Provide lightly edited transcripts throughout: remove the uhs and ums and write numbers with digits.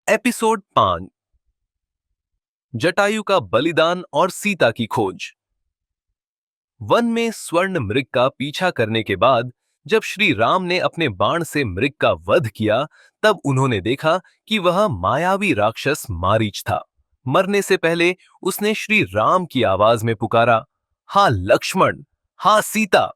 Episode 5। Jatayu का बलिदान और सीता की खोज। वन में स्वर्ण मृग का पीछा करने के बाद जब श्री राम ने अपने बाण से मृग का वध किया, तब उन्होंने देखा कि वह मायावी राक्षस मारीच था। मरने से पहले उसने श्री राम की आवाज में पुकारा, "हाँ लक्ष्मण, हाँ सीता।"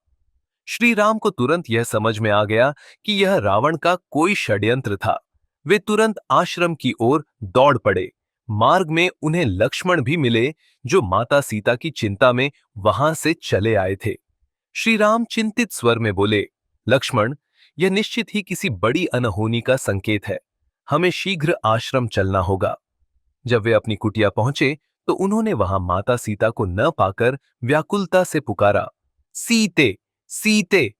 श्री राम को तुरंत यह समझ में आ गया कि यह रावण का कोई षड्यंत्र था। वे तुरंत आश्रम की ओर दौड़ पड़े। मार्ग में उन्हें लक्ष्मण भी मिले, जो माता सीता की चिंता में वहां से चले आए थे। श्री राम चिंतित स्वर में बोले, "लक्ष्मण, यह निश्चित ही किसी बड़ी अनहोनी का संकेत है। हमें शीघ्र आश्रम चलना होगा।" जब वे अपनी कुटिया पहुंचे तो उन्होंने वहां माता सीता को न पाकर व्याकुलता से पुकारा, "सीते, सीते,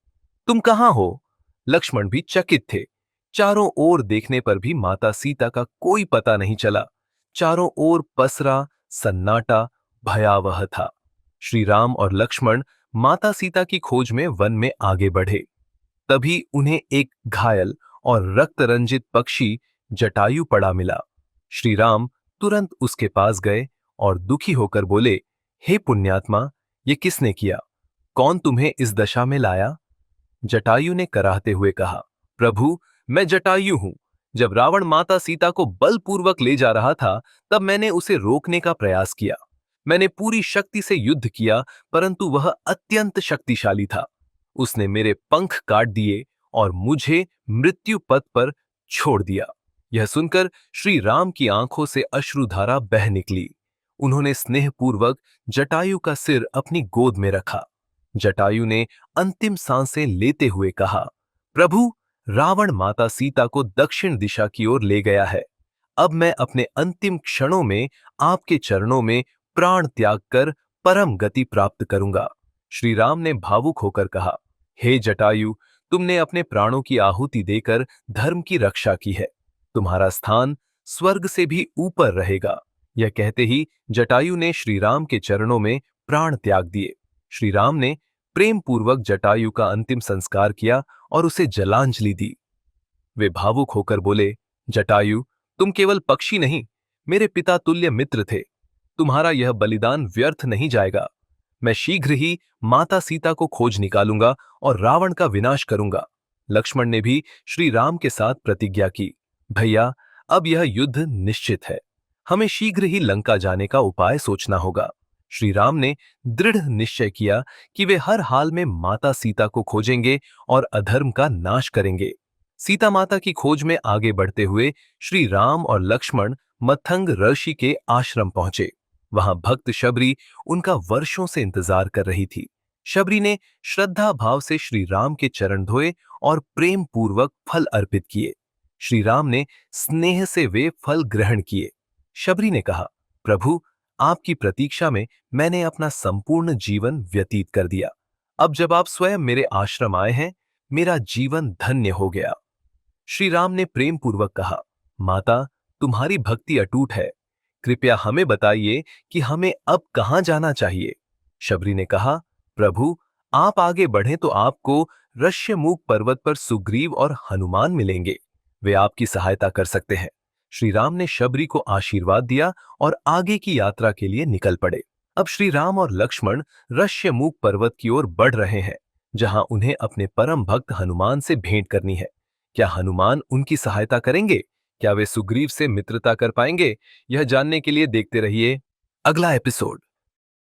तुम कहां हो?" लक्ष्मण भी चकित थे। चारों ओर देखने पर भी माता सीता का कोई पता नहीं चला। चारों ओर पसरा सन्नाटा भयावह था। श्री राम और लक्ष्मण माता सीता की खोज में वन में आगे बढ़े। तभी उन्हें एक घायल और रक्त रंजित पक्षी जटायु पड़ा मिला। श्री राम तुरंत उसके पास गए और दुखी होकर बोले, "हे पुण्यात्मा, ये किसने किया? कौन तुम्हें इस दशा में लाया?" जटायु ने कराहते हुए कहा, "प्रभु, मैं जटायु हूं। जब रावण माता सीता को बलपूर्वक ले जा रहा था, तब मैंने उसे रोकने का प्रयास किया। मैंने पूरी शक्ति से युद्ध किया, परंतु वह अत्यंत शक्तिशाली था। उसने मेरे पंख काट दिए और मुझे मृत्यु पथ पर छोड़ दिया।" यह सुनकर श्री राम की आंखों से अश्रुधारा बह निकली। उन्होंने स्नेहपूर्वक जटायु का सिर अपनी गोद में रखा। जटायु ने अंतिम सांसें लेते हुए कहा, "प्रभु, रावण माता सीता को दक्षिण दिशा की ओर ले गया है। अब मैं अपने अंतिम क्षणों में आपके चरणों में प्राण त्याग कर परम गति प्राप्त करूंगा।" श्री राम ने भावुक होकर कहा, "हे जटायु, तुमने अपने प्राणों की आहुति देकर धर्म की रक्षा की है। तुम्हारा स्थान स्वर्ग से भी ऊपर रहेगा।" यह कहते ही जटायु ने श्री राम के चरणों में प्राण त्याग दिए। श्री राम ने प्रेम पूर्वक जटायु का अंतिम संस्कार किया और उसे जलांजलि दी। वे भावुक होकर बोले, "जटायु, तुम केवल पक्षी नहीं, मेरे पिता तुल्य मित्र थे। तुम्हारा यह बलिदान व्यर्थ नहीं जाएगा। मैं शीघ्र ही माता सीता को खोज निकालूंगा और रावण का विनाश करूंगा।" लक्ष्मण ने भी श्री राम के साथ प्रतिज्ञा की, "भैया, अब यह युद्ध निश्चित है। हमें शीघ्र ही लंका जाने का उपाय सोचना होगा।" श्री राम ने दृढ़ निश्चय किया कि वे हर हाल में माता सीता को खोजेंगे और अधर्म का नाश करेंगे। सीता माता की खोज में आगे बढ़ते हुए श्री राम और लक्ष्मण मत्थंग ऋषि के आश्रम पहुंचे। वहां भक्त शबरी उनका वर्षों से इंतजार कर रही थी। शबरी ने श्रद्धा भाव से श्री राम के चरण धोए और प्रेम पूर्वक फल अर्पित किए। श्री राम ने स्नेह से वे फल ग्रहण किए। शबरी ने कहा, "प्रभु, आपकी प्रतीक्षा में मैंने अपना संपूर्ण जीवन व्यतीत कर दिया। अब जब आप स्वयं मेरे आश्रम आए हैं, मेरा जीवन धन्य हो गया।" श्री राम ने प्रेम पूर्वक कहा, "माता, तुम्हारी भक्ति अटूट है। कृपया हमें बताइए कि हमें अब कहां जाना चाहिए?" शबरी ने कहा, "प्रभु, आप आगे बढ़ें तो आपको ऋष्यमूक पर्वत पर सुग्रीव और हनुमान मिलेंगे। वे आपकी सहायता कर सकते हैं।" श्री राम ने शबरी को आशीर्वाद दिया और आगे की यात्रा के लिए निकल पड़े। अब श्री राम और लक्ष्मण ऋष्यमूक पर्वत की ओर बढ़ रहे हैं, जहां उन्हें अपने परम भक्त हनुमान से भेंट करनी है। क्या हनुमान उनकी सहायता करेंगे? क्या वे सुग्रीव से मित्रता कर पाएंगे? यह जानने के लिए देखते रहिए अगला एपिसोड।